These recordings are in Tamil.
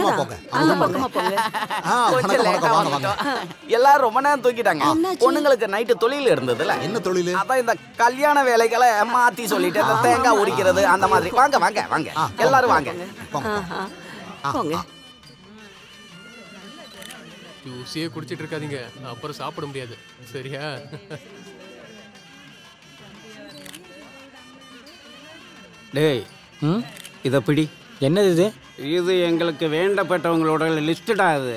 பக்கமா போங்க. அந்த பக்கமா போங்க. கொஞ்சம் லேட்டா வந்துட்டோம். எல்லாரும் ரொம்ப நேரம் தூக்கிட்டாங்க. பொண்ணுங்களுக்கு நைட்டு தொழில் இருந்ததுல. என்ன தொழில்? அதான் இந்த கல்யாண வேலைகளை மாத்தி சொல்லிட்டு இந்த தேங்காய் உரிக்கிறது அந்த மாதிரி. வாங்க வாங்க வாங்க எல்லாரும் வாங்க. போங்க. ஜூஸியே குடிச்சிட்டு இருக்காதீங்க, அப்புறம் சாப்பிட முடியாது. சரியா? டேய், இதை பிடி. என்னது இது? இது எங்களுக்கு வேண்டப்பட்டவங்களோட லிஸ்டடா. இது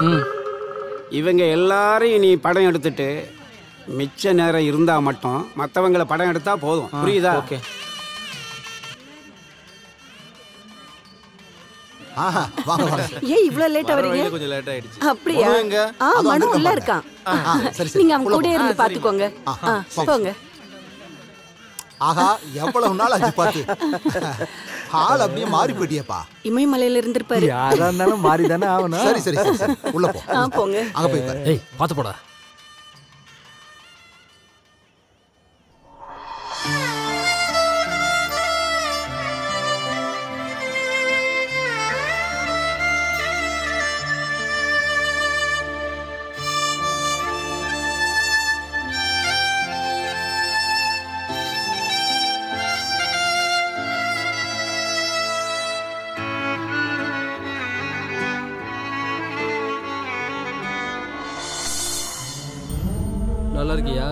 இவங்க எல்லாரையும் நீ படம் எடுத்துட்டு மிச்ச நேரம் இருந்தா மட்டும் மற்றவங்களை படம் எடுத்தா போதும். புரியுதா? ஓகே. வாங்க வாங்க. ஏன் இவ்ளோ லேட்டா வரீங்க? கொஞ்சம் லேட் ஆயிடுச்சு. அப்படியா? மனு உள்ள இருக்கான். நீங்க அவங்க கூட இருந்து பாத்துக்கோங்க. போங்க. ஆஹா, எவ்வளவு நாள் ஆச்சு பாத்து. ஆள் அப்படியே மாறி போயிட்டியப்பா. இமயமலையில இருந்திருப்பாரு. யாரா இருந்தாலும் மாறி தானே ஆகணும். சரி சரி சரி, உள்ள போ. போங்க. அங்க போய் பாரு. ஏய், பாத்து போடா. நல்லா இருக்கியா?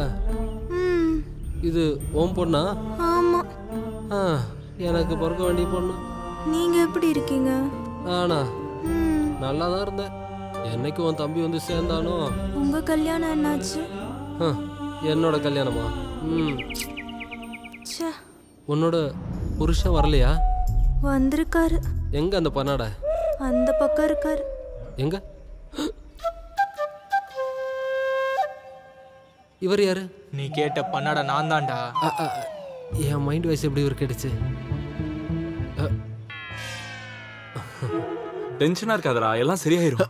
இது ஓம் பொண்ணா? ஆமா. எனக்கு பிறக்க வேண்டிய பொண்ணு. நீங்க எப்படி இருக்கீங்க? ஆனா நல்லா தான் இருந்தேன். என்னைக்கு உன் தம்பி வந்து சேர்ந்தானோ. உங்க கல்யாணம் என்னாச்சு? என்னோட கல்யாணமா? ச்சே. உன்னோட புருஷன் வரலையா? வந்திருக்காரு. எங்க அந்த பண்ணாட? அந்த பக்கம் இருக்காரு. எங்க? இவர் யாரு? நீ கேட்ட பண்ணாட நான் தான்டா. என் மைண்ட் வாய்ஸ் எப்படி இவர் கேட்டுச்சு? டென்ஷனா இருக்காதடா, எல்லாம் சரியாயிரும்.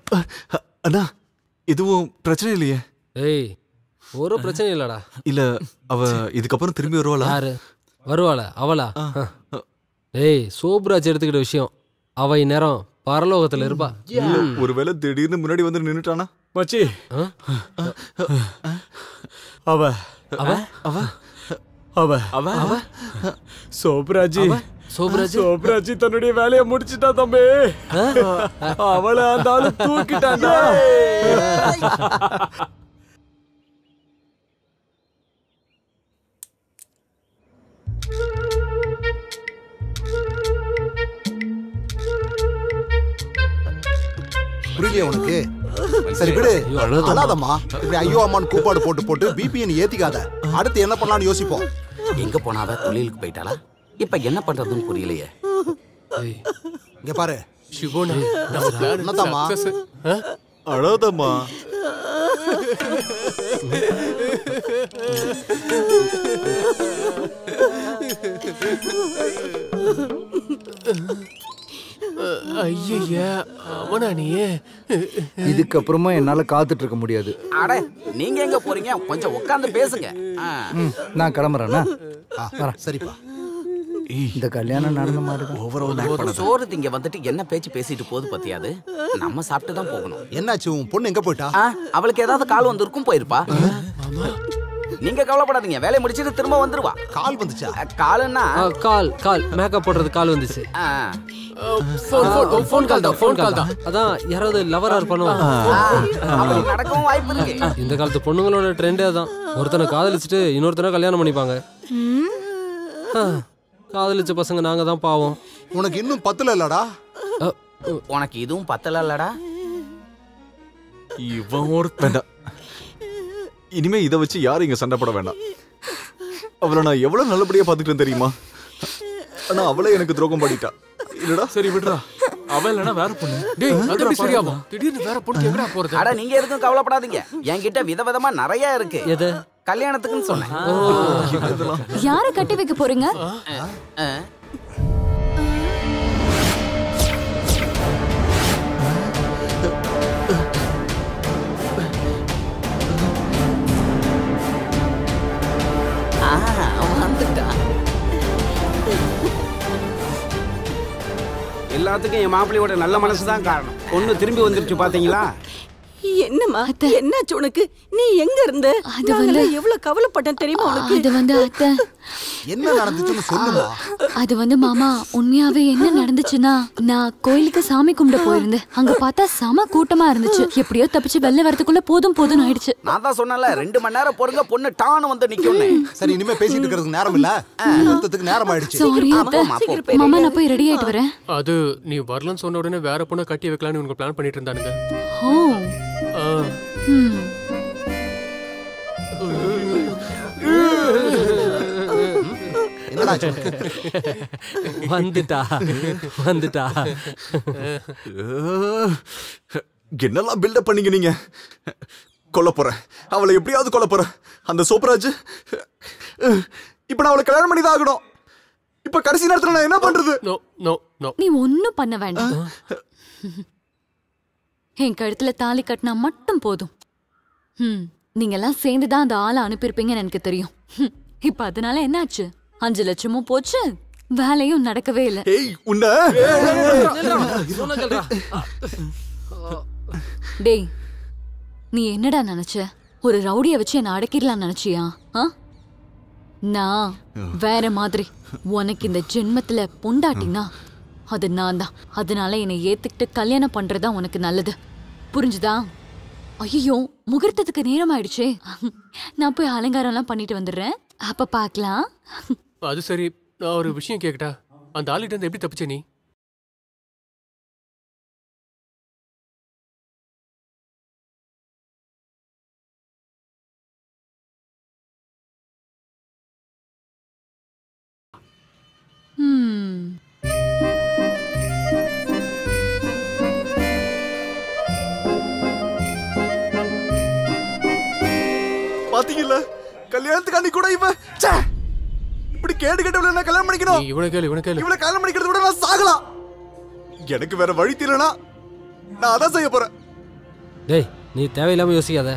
அண்ணா, எதுவும் பிரச்சனை இல்லையே? ஏய், ஒரு பிரச்சனை இல்லடா. இல்ல, அவ இதுக்கப்புறம் திரும்பி வருவாளா? யாரு வருவாளா? அவளா? ஏய், சோப்ராஜ் எடுத்துக்கிட்ட விஷயம். அவ இந்நேரம் பரலோகத்துல இருப்பா. ஒருவேளை திடீர்னு முன்னாடி வந்து நின்னுட்டானா? மச்சி, அவ அவ அவ அவ அவ அவ சோப்ராஜி சோப்ராஜி தன்னுடைய வேலையை முடிச்சிட்டா தம்பி. அவளை அந்த ஆளு தூக்கிட்டாண்டா. புரியலையா உனக்கு? சரி விடு, அழாதம்மா. இப்படி ஐயோ அம்மான்னு கூப்பாடு போட்டு போட்டு பிபிஎன் ஏத்திக்காத. அடுத்து என்ன பண்ணலாம்னு யோசிப்போம். எங்க போனாவ தொழிலுக்கு போயிட்டாளா? இப்ப என்ன பண்றதுன்னு புரியலையே. இங்க பாரு சிவோனே, என்னதாம்மா? அழாதம்மா. ஐயா, அவனா நீ? இதுக்கப்புறமா என்னால காத்துட்டு இருக்க முடியாது. அட, நீங்க எங்க போறீங்க? கொஞ்சம் உட்கார்ந்து பேசுங்க. நான் கிளம்புறேன்னா? சரிப்பா. இந்த கல்யாணம் நடந்த மாதிரி சோறு திங்க வந்துட்டு என்ன பேச்சு பேசிட்டு போது பத்தியாது. நம்ம சாப்பிட்டு தான் போகணும். என்னாச்சு? உன் பொண்ணு எங்க போயிட்டா? அவளுக்கு ஏதாவது கால் வந்திருக்கும், போயிருப்பா. நீங்க கவலைப்படாதீங்க, வேலையை முடிச்சிட்டு திரும்ப வந்துருவா. கால் வந்துச்சா? கால்னா கால் மேக்கப் போடுறது கால் வந்துச்சு. ஃபோன் கால் தான். அதான் யாராவது லவரா இருப்பானோ. நடக்கவும் வாய்ப்பு இருக்கு. இந்த காலத்து பொண்ணுங்களோட ட்ரெண்டே தான். ஒருத்தனை காதலிச்சுட்டு இன்னொருத்தனை கல்யாணம் பண்ணிப்பாங்க. காதலிச்ச பசங்க நாங்க தான் பாவம். உனக்கு இன்னும் பத்தல இல்லடா? உனக்கு இதுவும் பத்தல இல்லடா? இவன் ஒரு வேண்டாம். இனிமே இதை வச்சு யாரும் இங்க சண்டை போட வேண்டாம். அவளை நான் எவ்வளவு நல்லபடியா பாத்துக்கிட்டேன் தெரியுமா? ஆனா அவளே எனக்கு துரோகம் பண்ணிட்டா. இல்லடா? சரி விடுறா, அவ இல்லனா வேற பொண்ணு. டேய், அது எப்படி சரியாமா? திடீர்னு வேற பொண்ணு எங்கடா போறது? அட, நீங்க எதுக்கும் கவலைப்படாதீங்க. என்கிட்ட விதவிதமா நிறைய இருக்கு. எது? கல்யாணத்துக்குன்னு சொன்னேன். யாரை கட்டி வைக்க போறீங்க? எல்லாத்துக்கும் என் மாப்பிள்ளையோட நல்ல மனசு தான் காரணம். பொண்ணு திரும்பி வந்துருச்சு பாத்தீங்களா? என்னம்மா என்னாச்சு உனக்கு? நீ எங்க இருந்த? எவ்வளவு கவலைப்பட்டேன் தெரியுமா உனக்கு? அது வந்து அத்தை, என்ன நடந்துச்சுன்னு சொல்லுமா. அது வந்து மாமா உண்மையாவே என்ன நடந்துச்சுன்னா, நான் கோயிலுக்கு சாமி கும்பிட போயிருந்தேன். அங்க பார்த்தா செம கூட்டமா இருந்துச்சு. எப்படியோ தப்பிச்சு வெளில வரதுக்குள்ள போதும் ஆயிடுச்சு. நான் தான் சொன்னல 2 மணி நேரம் பொறுங்க, பொண்ணு டான்னு வந்து நிக்கும்னே. சரி, இனிமே பேசிட்டு இருக்கிறதுக்கு நேரம் இல்ல, நிறுத்தத்துக்கு நேரம் ஆயிடுச்சு. சாரி அத்தை. மாமா நான் போய் ரெடி ஆயிட்டு வரேன். அது நீ வரலன்னு சொன்ன உடனே வேற பொண்ணை கட்டி வைக்கலாம்னு உங்க பிளான் பண்ணிட்டு இருந்தானுங்க. ஓ வந்துட்டா என்னெல்லாம் பில்டப் பண்ணீங்க நீங்க? கொல்ல போறேன் அவளை, எப்படியாவது கொல்ல போறேன். அந்த சோப்ராஜ் இப்ப நான் அவளை கல்யாணம் பண்ணி தான் ஆகணும். இப்ப கடைசி நேரத்துல நான் என்ன பண்றது? நீ ஒன்னும் பண்ண வேண்டாம். என் கழுத்துல தாலி கட்டினா மட்டும் போதும். நீங்க எல்லாம் சேர்ந்துதான் அந்த ஆளை அனுப்பியிருப்பீங்கன்னு எனக்கு தெரியும். இப்ப அதனால என்னாச்சு? 5 லட்சமும் போச்சு, வேலையும் நடக்கவே இல்லை. டேய், நீ என்னடா நினைச்ச? ஒரு ரவுடிய வச்சு என்ன அடக்கிடலாம் நினைச்சியா? நான் வேற மாதிரி. உனக்கு இந்த ஜென்மத்துல பொண்டாட்டினா அது நான் தான். அதனால என்னை ஏத்துக்கிட்டு கல்யாணம் பண்றதா உனக்கு நல்லது, புரிஞ்சுதா? ஐயோ, முகூர்த்தத்துக்கு நேரம் ஆயிடுச்சே. நான் போய் அலங்காரம் எல்லாம் பண்ணிட்டு வந்துடுறேன், அப்ப பாக்கலாம். அது சரி, நான் ஒரு விஷயம் கேக்கட்டா? அந்த ஆளுகிட்ட இருந்து எப்படி தப்பிச்ச நீ? பாத்தீங்கல்ல, கல்யாணத்துக்கு அன்னைக்கு கூட இவன் இப்படி கேடு கேட்டவள நான் கல்யாணம் பண்ணிக்கணும். இவனை கல்யாணம் பண்ணிக்கிறத விட நான் சாகலாம். எனக்கு வேற வழி தெரியலனா நான் அதான் செய்ய போறேன். டேய், நீ தேவையில்லாம யோசிக்காத,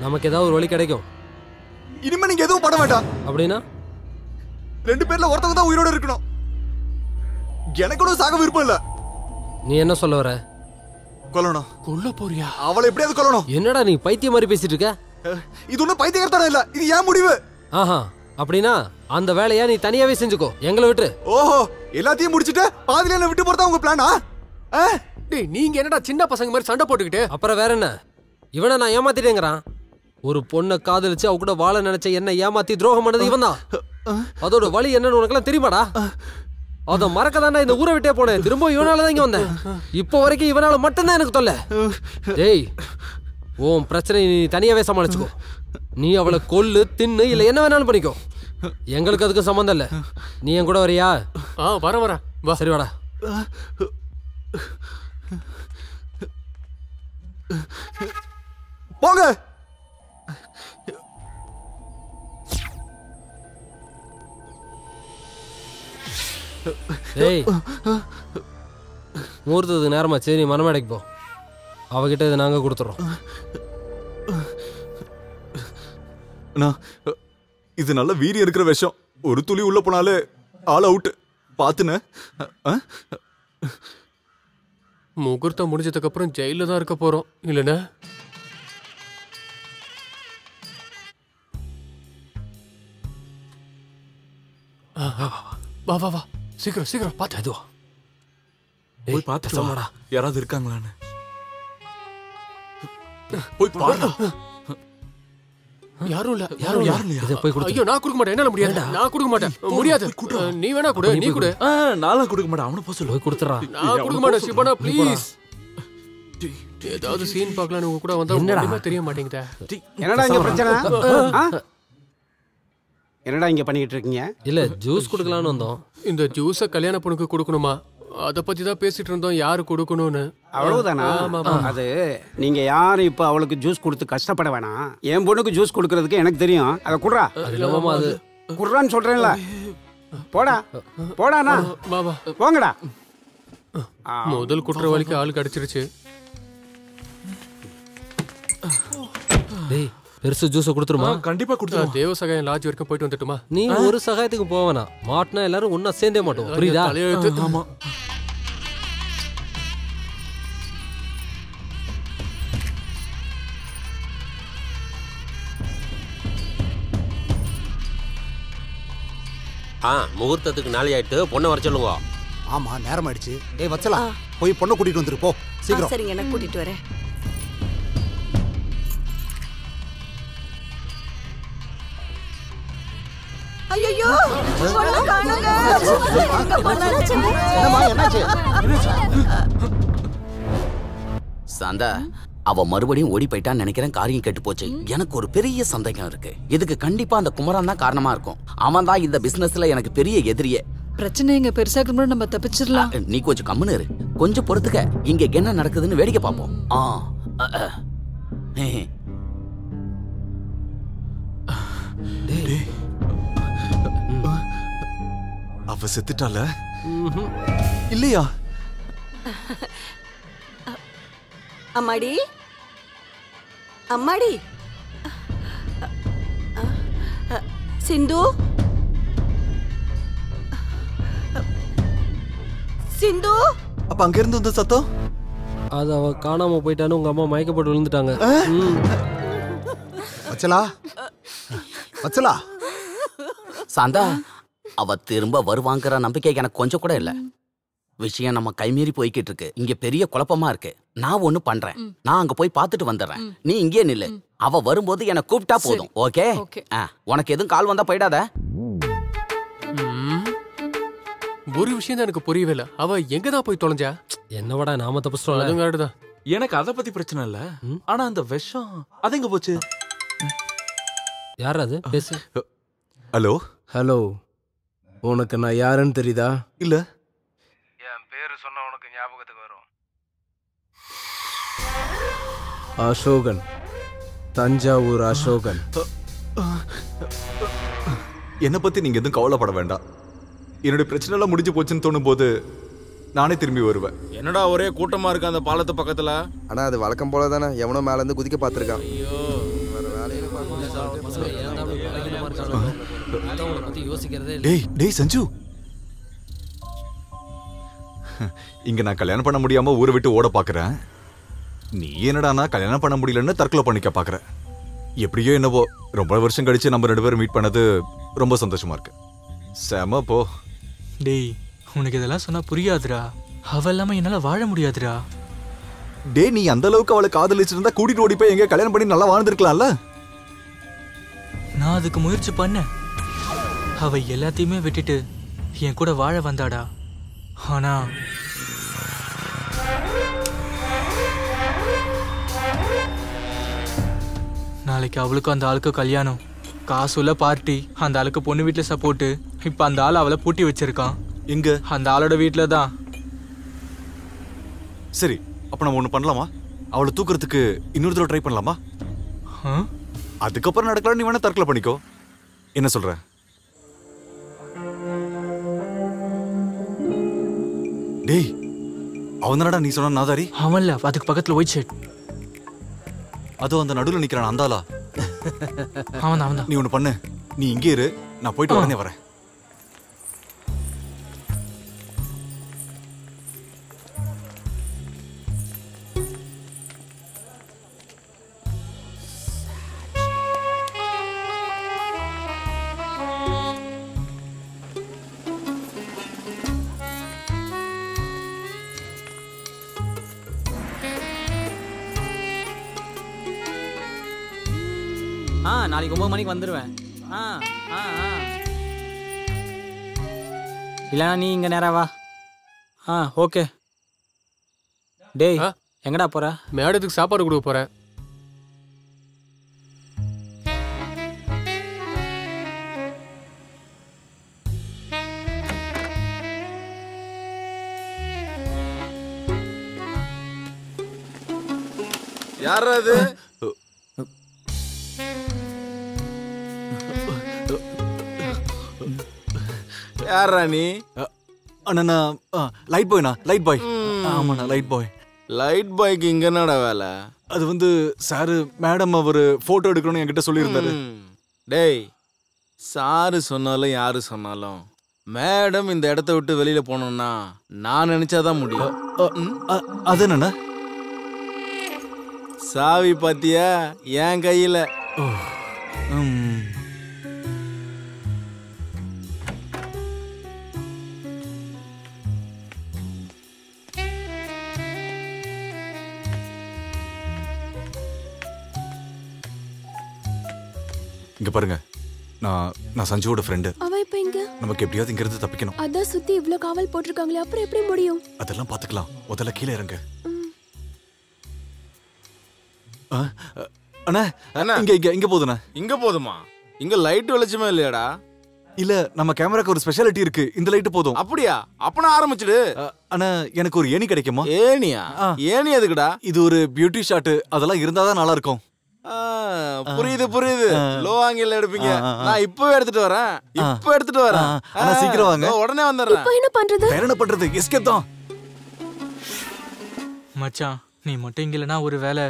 நமக்கு ஏதாவது ஒரு வழி கிடைக்கும். இனிமே நீங்க எதுவும் பண்ண வேண்டாம். அப்படின்னா 2 பேர்ல ஒருத்தங்க தான் உயிரோட இருக்கணும். எனக்கு கூட சாக விருப்பம் இல்ல. நீ என்ன சொல்ல வர? கொல்லணும். கொல்ல போறியா? அவளை எப்படியாவது கொல்லணும். என்னடா நீ பைத்தியம் மாதிரி பேசிட்டு இருக்க? இது ஒன்னும் பைத்தியக்காரத்தனம் இல்ல, இது ஏன் முடிவு. ஆஹா, அப்படின்னா அந்த வேலையா நீ தனியாவே செஞ்சுக்கோ, எங்களை விட்டு. ஓஹோ, எல்லாத்தையும் முடிச்சிட்டு பாதியில என்ன விட்டு போறதா உங்க பிளானா? டேய், நீங்க என்னடா சின்ன பசங்க மாதிரி சண்டை போட்டுக்கிட்டு? அப்புறம் வேற என்ன? இவனை நான் ஏமாத்திட்டேங்கிறான். ஒரு பொண்ணை காதலிச்சு அவ கூட வாழ நினைச்ச என்ன ஏமாத்தி துரோகம் பண்ணது இவன் தான். அதோட வழி என்னன்னு உனக்கெல்லாம் தெரியுமாடா? அத மறக்க தானே இந்த ஊரை விட்டே போனேன். திரும்ப இவனாலதான் இங்க வந்தேன். இப்போ வரைக்கும் இவனால மட்டும்தான் எனக்கு தொல்லை. டேய், உன் பிரச்சனை நீ தனியாவே சமாளிச்சுக்கோ. நீ அவளை கொல்லு, தின்னு, இல்ல என்ன வேணாலும் பண்ணிக்கோ. எங்களுக்கு அதுக்கு சம்பந்தம் இல்ல. நீ என் கூட வரியா? வர வா. சரி வாடா. போங்க. டேய், முகூர்த்தத்துக்கு நேரமா, சரி மனமேடைக்கு போ. அவகிட்ட இதை நாங்க கொடுத்துறோம். இது நல்ல வீரியம் இருக்கிற விஷயம். ஒரு துளி உள்ள போனாலே ஆல் அவுட். பாத்துன முகூர்த்தம் முடிஞ்சதுக்கு அப்புறம் ஜெயில தான் இருக்க போறோம், இல்லைன்னா? வா வா வா, சீக்கிரம் சீக்கிரம் பார்த்து. அதுவா போய் பார்த்து சொல்லடா, யாராவது இருக்காங்களான்னு போய் பாருடா. யாரும் இல்ல, யாரும் இல்லையா? இதை போய் கொடு. ஐயோ, நான் கொடுக்க மாட்டேன், என்னால முடியாது. நான் கொடுக்க மாட்டேன், முடியாது. நீ வேணா கொடு, நீ கொடு. நான்லாம் கொடுக்க மாட்டேன், அவனை போய் சொல்லு. போய் கொடுத்துறா. நான் கொடுக்க மாட்டேன் சிவனா, ப்ளீஸ். ஏதாவது சீன் பார்க்கலாம்னு உங்க கூட வந்தா ஒண்ணுமே தெரிய மாட்டேங்குதா? என்னடா இங்க பிரச்சனை? என்னடா இங்க பண்ணிட்டு இருக்கீங்க? இல்ல, ஜூஸ் குடுக்கலாம்னு வந்தோம். இந்த ஜூஸ கல்யாண பொண்ணுக்கு கொடுக்கணுமா? அத பத்தி தான் பேசிட்டு இருந்தோம், யாரு கொடுக்கணும்னு. அவ்வளவுதானா? அது நீங்க யாரும் இப்ப அவளுக்கு ஜூஸ் கொடுத்து கஷ்டப்பட வேணாம். என் பொண்ணுக்கு ஜூஸ் கொடுக்கறதுக்கு எனக்கு தெரியும். அத குடுறா. அது குடுறான்னு சொல்றேன்ல. போடா போடாண்ணா, போங்கடா. முதல் குற்றவாளிக்கு ஆளு கிடைச்சிருச்சு. டேய், பெருசு ஜூஸை கொடுத்துருமா? கண்டிப்பா கொடுத்துருவோம். தேவ சகாயம் லாட்ஜ் வரைக்கும் போயிட்டு வந்துட்டுமா? நீ ஒரு சகாயத்துக்கு போவனா? மாட்டினா எல்லாரும் ஒன்னா சேர்ந்தே மாட்டோம், புரியுதா? ஆமா. முகூர்த்தத்துக்கு நாளை ஆயிட்டு பொண்ணை வர சொல்லுங்க. ஆமா நேரம் ஆயிடுச்சு. ஏய் வச்சலா போய் பொண்ணை கூட்டிட்டு வந்துரு போ சீக்கிரம். சரிங்க நான் கூட்டிட்டு வரேன். ஐயோ பொண்ணு காணுங்க. என்னாச்சு? சாந்தா அவ மறுபடியும் ஓடி போயிட்டான்னு நினைக்கிறேன். காரியம் கெட்டு போச்சு. எனக்கு ஒரு பெரிய சந்தேகம் இருக்கு. இதுக்கு கண்டிப்பா அந்த குமரன் தான் காரணமா இருக்கும். அவன் தான் இந்த பிசினஸ்ல எனக்கு பெரிய எதிரியே. பிரச்சனை இங்க பெருசாக்கு முன்னாடி நம்ம தப்பிச்சிடலாம். நீ கொஞ்சம் கம்முன்னு இரு. கொஞ்சம் பொறுத்துக்க. இங்க என்ன நடக்குதுன்னு வேடிக்கை பார்ப்போம். அவ செத்துட்டால இல்லையா? அம்மாடி அம்மாடி சிந்து சிந்து. அப்ப அங்க இருந்து வந்த சத்தம் அது அவ காணாம போயிட்டான்னு உங்க அம்மா மயக்கப்பட்டு விழுந்துட்டாங்க. வச்சலா வச்சலா. சாந்தா அவ திரும்ப வருவாங்கிற நம்பிக்கை எனக்கு கொஞ்சம் கூட இல்ல. விஷயம் நம்ம கைமீறி போய்கிட்டு இருக்கு. இங்க பெரிய குழப்பமா இருக்கு. நான் ஒண்ணு பண்றேன். நான் அங்க போய் பாத்துட்டு வந்துடுறேன். நீ இங்கே நில்லு. அவ வரும்போது என்ன கூப்பிட்டா போதும். ஓகே? உனக்கு எதுவும் கால் வந்தா போயிடாத. ஒரு விஷயம் தான் எனக்கு புரியவே இல்ல. அவ எங்கதான் போய் தொலைஞ்சா? என்னவடா நாம தப்பிச்சிட்டோம். அதுவும் கரெக்ட். எனக்கு அத பத்தி பிரச்சனை இல்ல. ஆனா அந்த விஷம் அது எங்க போச்சு? யார் அது? பேசு. ஹலோ ஹலோ, உனக்கு நான் யாருன்னு தெரியுதா? இல்ல. என் பேரு சொன்ன உனக்கு ஞாபகத்துக்கு வரும். அசோகன், தஞ்சாவூர் அசோகன். என்ன பத்தி நீங்க எதுவும் கவலைப்பட வேண்டாம். என்னுடைய பிரச்சனை எல்லாம் முடிஞ்சு போச்சுன்னு தோணும் போது நானே திரும்பி வருவேன். என்னடா ஒரே கூட்டமா இருக்கு அந்த பாலத்து பக்கத்துல? ஆனா அது வழக்கம் போல தானே. எவனோ மேல இருந்து குதிக்க பாத்துருக்கான். டேய் சஞ்சு, இங்க நான் கல்யாணம் பண்ண முடியாம ஊரை விட்டு ஓட பாக்குறேன். நீ என்னடானா கல்யாணம் பண்ண முடியலன்னு தற்கொலை பண்ணிக்க பாக்குற. எப்படியோ என்னவோ ரொம்ப வருஷம் கழிச்சு நம்ம 2 பேரும் மீட் பண்ணது ரொம்ப சந்தோஷமா இருக்கு. செம போ. டேய் உனக்கு இதெல்லாம் சொன்னா புரியாதுடா. அவ இல்லாம என்னால வாழ முடியாதுடா. டேய் நீ அந்த அளவுக்கு அவளை காதலிச்சிருந்தா கூட்டிட்டு ஓடி போய் எங்க கல்யாணம் பண்ணி நல்லா வாழ்ந்துருக்கலாம்ல. நான் அதுக்கு முயற்சி பண்ணேன். அவ எல்லாத்தையுமே விட்டுட்டு என் கூட வாழ வந்தாடா. ஆனா நாளைக்கு அவளுக்கும் அந்த ஆளுக்கு கல்யாணம், காசுள்ள பார்ட்டி, அந்த ஆளுக்கு பொண்ணு வீட்டுல சப்போர்ட். இப்ப அந்த ஆள் அவளை பூட்டி வச்சிருக்கான். எங்க? அந்த ஆளோட வீட்டுல தான். சரி, அப்ப நம்ம ஒண்ணு பண்ணலாமா? அவளை தூக்குறதுக்கு இன்னொரு தடவை ட்ரை பண்ணலாமா? அதுக்கப்புறம் நடக்கலாம். நீ வேணா தற்கொலை பண்ணிக்கோ. என்ன சொல்ற? டேய் அவன்தானடா நீ சொன்ன நாதாரி? அவன்ல அதுக்கு பக்கத்துல ஒயிட் ஷர்ட். அதோ அந்த நடுவுல நிக்கிறான் அந்தாளா? அவன். நீ ஒண்ணு பண்ணு. நீ இங்கே இரு, நான் போயிட்டு உடனே வரேன். நாளைக்கு 9 மணிக்கு வந்துடுவேன். இல்லைனா நீ இங்கே நேரா வா. ஓகே. டேய் எங்கடா போற? மேடத்துக்கு சாப்பாடு கொடுக்க போறேன். யாரா அது? யாரா நீ? அண்ணா லைட் பாய்ண்ணா. Light boy. ஆமாண்ணா லைட் பாய். லைட் பாய்க்கு இங்க என்னடா வேலை? அது வந்து சாரு மேடம் அவரு போட்டோ எடுக்கணும்னு என்கிட்ட சொல்லியிருந்தாரு. டேய் சாரு சொன்னாலும் யாரு சொன்னாலும் மேடம் இந்த இடத்த விட்டு வெளியில போனோம்னா நான் நினைச்சாதான் முடியும். அது என்னண்ணா? சாவி பாத்தியா என் கையில. இங்க பாருங்க, நான் சஞ்சுவோட ஃப்ரெண்டு. அவ இப்ப எங்க? நமக்கு எப்படியாவது இங்க இருந்து தப்பிக்கணும். அதான் சுத்தி இவ்ளோ காவல் போட்டிருக்காங்களே, அப்புறம் எப்படி முடியும்? அதெல்லாம் பாத்துக்கலாம். முதல்ல கீழே இறங்க. அண்ணா இங்க இங்க இங்க போதுண்ணா. இங்க போதுமா? இங்க லைட் வெளிச்சமே இல்லையாடா? இல்ல, நம்ம கேமராக்கு ஒரு ஸ்பெஷாலிட்டி இருக்கு. இந்த லைட் போதும். அப்படியா? அப்ப நான் ஆரம்பிச்சிடு. அண்ணா எனக்கு ஒரு ஏணி கிடைக்குமா? ஏணியா? ஏணி எதுக்குடா? இது ஒரு பியூட்டி ஷாட், அதெல்லாம் இருந்தாதான் நல்லா இருக்கும். புரியுது புரியுது. லோ ஆங்கிள் எடுப்பீங்க. நான் இப்பவே எடுத்துட்டு வரேன். அண்ணா சீக்கிரம் வாங்க. உடனே வந்துடுறேன். இப்போ என்ன பண்றது? வேற என்ன பண்றது? எஸ்கேப் தான். மச்சான் நீ மட்டும் இங்க இல்லனா ஒரு வேலை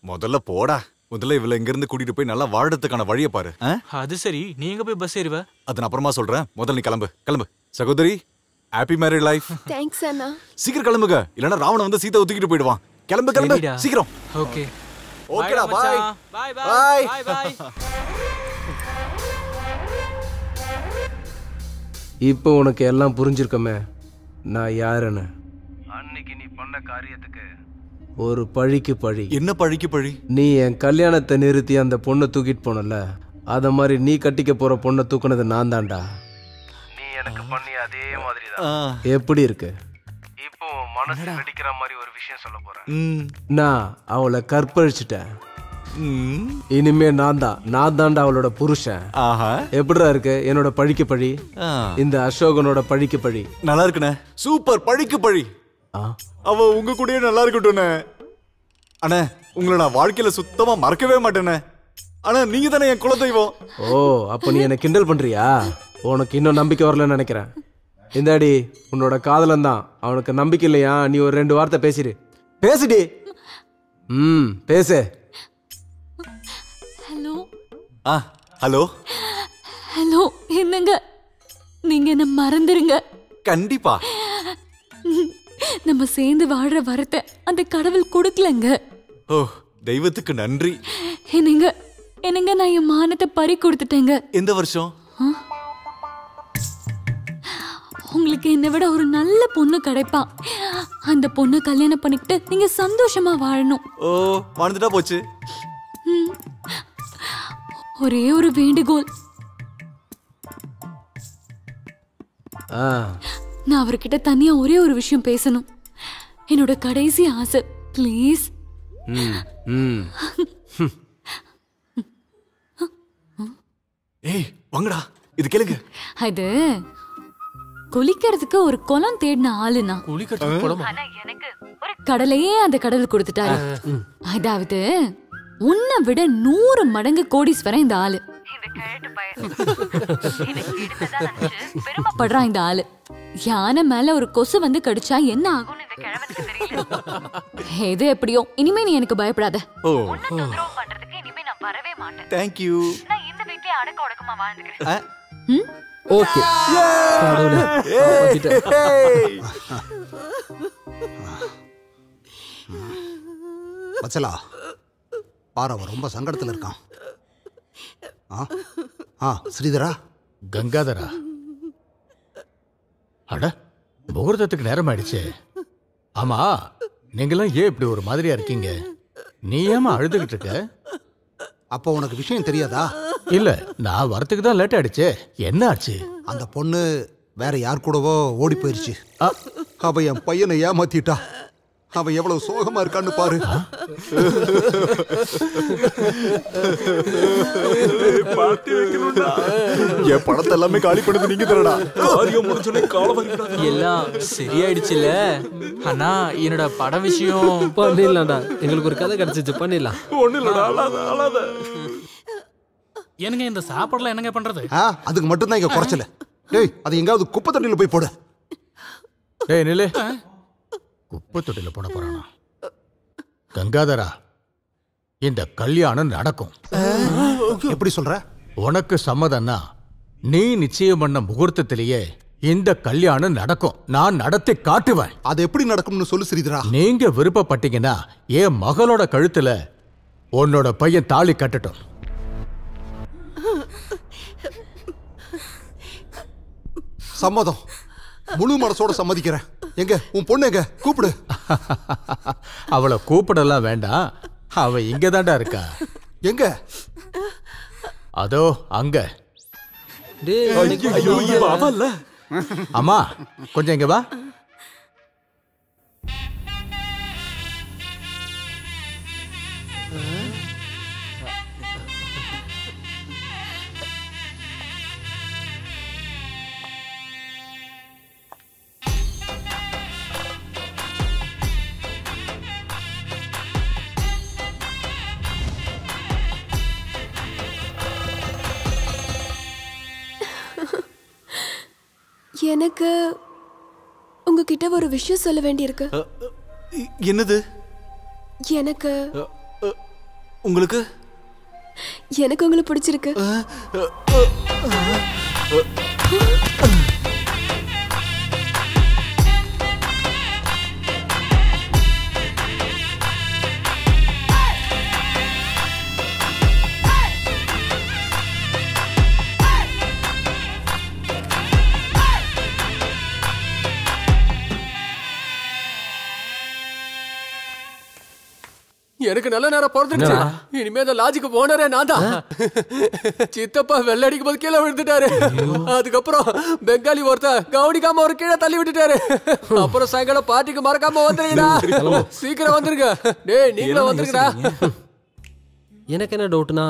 முதல்ல போடா. முதல்ல இவள இங்க இருந்து கூட்டிட்டு போய் நல்லா வாழறதுக்கான வழியை பாரு. அது சரி, நீ எங்க போய் பஸ் ஏறுவ? அத நான் அப்புறமா சொல்றேன். முதல்ல நீ கிளம்பு. சகோதரி, ஹாப்பி மேரிட் லைஃப். தேங்க்ஸ் அண்ணா. சீக்கிரம் கிளம்புங்க, இல்லனா ராவணன் வந்து சீதா தூக்கிட்டு போயிடுவான். கிளம்பு சீக்கிரம். ஓகே ஓகேடா, பை பை. இப்போ உனக்கு எல்லாம் புரிஞ்சிருக்கமே நான் யாருன்னு. அன்னைக்கு நீ பண்ண காரியத்துக்கு ஒரு பழிக்கு பழி. என்ன பழிக்கு பழி? நீ என் கல்யாணத்தை நிறுத்தி அந்த பொண்ணை தூக்கிட்டு போனல, அத மாதிரி நீ கட்டிக்க போற பொண்ணை தூக்குனது நான் தான்டா. நீ எனக்கு பண்ணி அதே மாதிரி தான். எப்படி இருக்கு? இப்போ மனசு வெடிக்கிற மாதிரி ஒரு விஷயம் சொல்ல போறேன். நான் அவளை கற்பழிச்சிட்டேன். இனிமே நான் தான்டா அவளோட புருஷன். எப்படிடா இருக்கு என்னோட பழிக்கு பழி? இந்த அசோகனோட பழிக்கு பழி நல்லா இருக்குண்ணே. சூப்பர். பழிக்கு பழி. அவ உங்க கூடயே நல்லா இருக்கட்டும்ண்ணே. அண்ணே, உங்களை நான் வாழ்க்கையில சுத்தமா மறக்கவே மாட்டேண்ணே. ஆனா நீங்க தானே என் குலதெய்வம். ஓ, அப்ப நீ என்ன கிண்டல் பண்றியா? உனக்கு இன்னும் நம்பிக்கை வரலன்னு நினைக்கிறேன். இந்தாடி உன்னோட காதலன் தான். அவனுக்கு நம்பிக்கை இல்லையா? நீ ஒரு 2 வார்த்தை பேசுடி. பேசு. ஹலோ. ஹலோ, என்னங்க நீங்க என்ன மறந்துருங்க. கண்டிப்பா. நம்ம சேர்ந்து வாழ்ற வரத்தை அந்த கடவுள் கொடுக்கலங்க. ஓ, தெய்வத்துக்கு நன்றி. என்னங்க நான் என் மானத்தை பறி கொடுத்துட்டேங்க. எந்த வருஷம்? உங்களுக்கு என்னை விட ஒரு நல்ல பொண்ணு கிடைப்பா. அந்த பொண்ணு கல்யாணம் பண்ணிக்கிட்டு நீங்க சந்தோஷமா வாழணும். ஓ, வாழ்ந்துட்டா போச்சு. ஒரே ஒரு வேண்டுகோள். நான் அவர்கிட்ட தனியா ஒரே ஒரு விஷயம் பேசணும். என்னோட கடைசி ஆசை, ப்ளீஸ். ஏய் வாங்கடா, இது கேளுங்க. அது குளிக்கிறதுக்கு ஒரு குளம் தேடின ஆளுனா. ஆனா எனக்கு ஒரு கடலையே அந்த கடவுள் கொடுத்துட்டாரு. அதாவது உன்னை விட 100 மடங்கு கோடீஸ்வரன் இந்த ஆளு. பெருமைப்படுறான் இந்த ஆளு. யானை மேல ஒரு கொசு வந்து கடிச்சா என்ன ஆகும்னு இந்த கிழவனுக்கு தெரியல. எது எப்படியோ இனிமே நீ எனக்கு பயப்படாத. பண்றதுக்கு இனிமே நான் வரவே மாட்டேன். Thank you. நான் இந்த வீட்லயே அடக்க ஒடுக்கமா வாழ்ந்துக்கிறேன். ஓகே. வச்சலா பாரு, அவன் ரொம்ப சங்கடத்துல இருக்கான். ஸ்ரீதரா. கங்காதரா, அட முகூர்த்தத்துக்கு நேரம் ஆயிடுச்சு. ஆமா, நீங்களாம் ஏன் இப்படி ஒரு மாதிரியா இருக்கீங்க? நீ ஏமா அழுதுகிட்டு இருக்க? அப்போ உனக்கு விஷயம் தெரியாதா? இல்ல, நான் வரத்துக்கு தான் லேட் ஆயிடுச்சு. என்ன ஆச்சு? அந்த பொண்ணு வேற யார் கூடவோ ஓடி போயிருச்சு. அவ என் பையனை ஏமாத்திட்டா. அவன் எவ்வளவு சோகமா இருக்கான்னு பாரு. என் பணத்தை எல்லாமே காலி பண்ணது நீங்க தரடா. காரியம் முடிஞ்சோடனே எல்லாம் சரியாயிடுச்சுல. அண்ணா, என்னோட பட விஷயம் பண்ணிடலாம்டா. எங்களுக்கு ஒரு கதை கிடைச்சிச்சு, பண்ணிடலாம். ஒண்ணு இல்லடா, அழாத. என்னங்க இந்த சாப்பாடுலாம் என்னங்க பண்றது? அதுக்கு மட்டும்தான் இங்க குறைச்சல. டேய், அது எங்காவது குப்பை தண்ணியில போய் போடு. டேய் நில்லு. குப்பை தொட்டில போட போறானா? கங்காதரா, இந்த கல்யாணம் நடக்கும். எப்படி சொல்ற? உனக்கு சம்மதம்னா நீ நிச்சயம் பண்ண முகூர்த்தத்திலேயே இந்த கல்யாணம் நடக்கும். நான் நடத்தி காட்டுவேன். அது எப்படி நடக்கும்னு சொல்லு ஸ்ரீதரா. நீங்க விருப்பப்பட்டீங்கன்னா என் மகளோட கழுத்துல உன்னோட பையன் தாலி கட்டட்டும். சம்மதம். முழு மனசோட சம்மதிக்கிறேன். எங்க உன் பொண்ணு எங்க? கூப்பிடு. அவளை கூப்பிடலாம் வேண்டாம், அவ இங்கதான்டா இருக்கா. எங்க? அதோ அங்க. ஐயோ, இவ அவல்ல. அம்மா கொஞ்சம் இங்க வா. எனக்கு உங்ககிட்ட ஒரு விஷயம் சொல்ல வேண்டியிருக்கு. என்னது? எனக்கு உங்களுக்கு எனக்கு உங்களை பிடிச்சிருக்கு. எனக்கு நல்ல நேரம் பிறந்துருச்சு. இனிமே அந்த லாஜிக்கு போனரே நான் தான். சித்தப்பா வெள்ள அடிக்கும் போது கீழே விழுந்துட்டாரு. அதுக்கப்புறம் பெங்காலி ஒருத்த கவனிக்காம ஒரு கீழே தள்ளி விட்டுட்டாரு. அப்புறம் சாயங்காலம் பார்ட்டிக்கு மறக்காம வந்துருங்கடா. சீக்கிரம் வந்துருங்க. டேய் நீங்களும் வந்துருங்கடா. எனக்கு என்ன டவுட்னா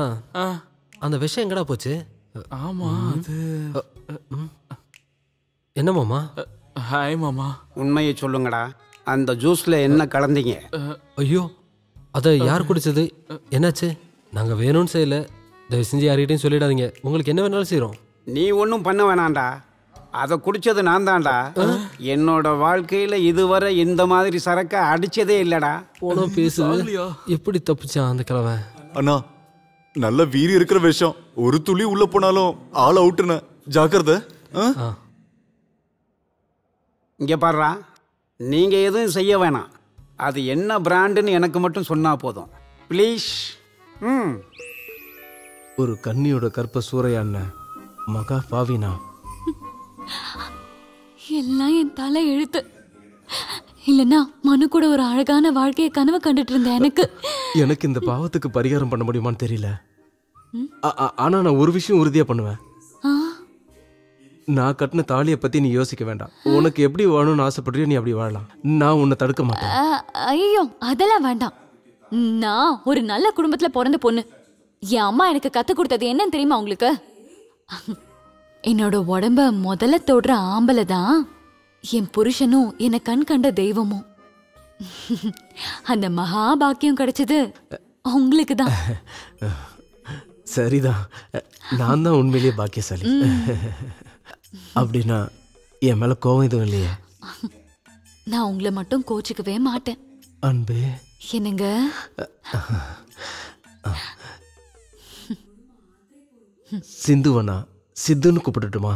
அந்த விஷயம் எங்கடா போச்சு? ஆமா அது என்ன மாமா? ஹாய் மாமா. உண்மையை சொல்லுங்கடா, அந்த ஜூஸ்ல என்ன கலந்தீங்க? ஐயோ, அதை யார் குடிச்சது? என்னாச்சு? நாங்கள் வேணும்னு செய்யல. தயவு செஞ்சு யார்கிட்டையும் சொல்லிடாதீங்க. உங்களுக்கு என்ன வேணாலும் செய்கிறோம். நீ ஒன்றும் பண்ண வேணாண்டா. அதை குடிச்சது நான் தான்டா. என்னோட வாழ்க்கையில் இதுவரை இந்த மாதிரி சரக்கை அடிச்சதே இல்லடா. போனோம் பேசு. எப்படி தப்பிச்சான் அந்த கிழமை? அண்ணா, நல்ல வீரி இருக்கிற விஷயம். ஒரு துளி உள்ள போனாலும் ஆள் அவுட்டுன. ஜாக்கிரதை. இங்கே பாடுறா, நீங்கள் எதுவும் செய்ய வேணாம். அது என்ன பிராண்டுன்னு எனக்கு மட்டும் சொன்னா போதும் ப்ளீஸ். ஒரு கன்னியோட கற்ப சூறையாண்ண மகா பாவினா. எல்லாம் என் தலை எழுத்து. இல்லைன்னா மனு கூட ஒரு அழகான வாழ்க்கையை கனவு கண்டுட்டு இருந்தேன். எனக்கு இந்த பாவத்துக்கு பரிகாரம் பண்ண முடியுமான்னு தெரியல. ஆனா நான் ஒரு விஷயம் உறுதியா பண்ணுவேன். நான் கட்டின தாலியை பத்தி நீ யோசிக்க வேண்டாம். உனக்கு எப்படி வாழணும்னு ஆசைப்படுறியோ நீ அப்படி வாழலாம். நான் உன்னை தடுக்க மாட்டேன். ஐயோ அதெல்லாம் வேண்டாம். நான் ஒரு நல்ல குடும்பத்துல பிறந்த பொண்ணு. என் அம்மா எனக்கு கத்து கொடுத்தது என்னன்னு தெரியுமா உங்களுக்கு? என்னோட உடம்ப முதல்ல தொடுற ஆம்பளை தான் என் புருஷனும் என்னை கண் கண்ட தெய்வமும். அந்த மகா பாக்கியம் கிடைச்சது உங்களுக்கு தான். சரிதான், நான் தான் உண்மையிலேயே பாக்கியசாலி. அப்படின்னா என் மேல கோவம் எதுவும் இல்லையா? நான் உங்களை மட்டும் கோச்சிக்கவே மாட்டேன். அன்பே. என்னங்க? சிந்துவனா சித்துன்னு கூப்பிடட்டுமா?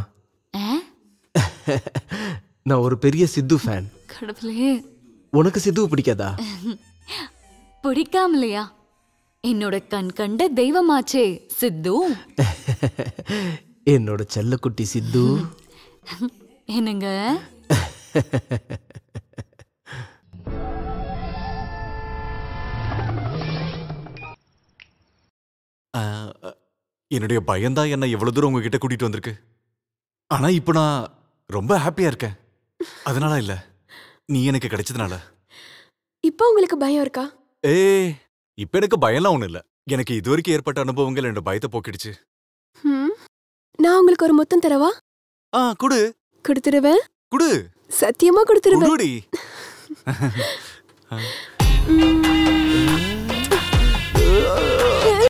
நான் ஒரு பெரிய சித்து ஃபேன். கடவுளே, உனக்கு சித்துவை பிடிக்காதா? பிடிக்காமலையா? என்னோட கண் கண்ட தெய்வமாச்சே சித்து. என்னோட செல்லக்குட்டி சித்து. என்னங்க? என்னுடைய பயம்தான் என்ன எவ்வளவு தூரம் உங்ககிட்ட கூட்டிட்டு வந்திருக்கு. ஆனா இப்ப நான் ரொம்ப ஹாப்பியா இருக்கேன். அதனால இல்ல, நீ எனக்கு கிடைச்சதுனால. இப்போ உங்களுக்கு பயம் இருக்கா? இப்ப எனக்கு பயம்லாம் ஒண்ணு இல்ல. எனக்கு இதுவரைக்கும் ஏற்பட்ட அனுபவங்கள் என்னோட பயத்தை போக்கிடுச்சு. நான் உங்களுக்கு ஒரு முத்தம் தரவா? குடு. கொடுத்துருவேன். குடு. சத்தியமா கொடுத்துருவேன்.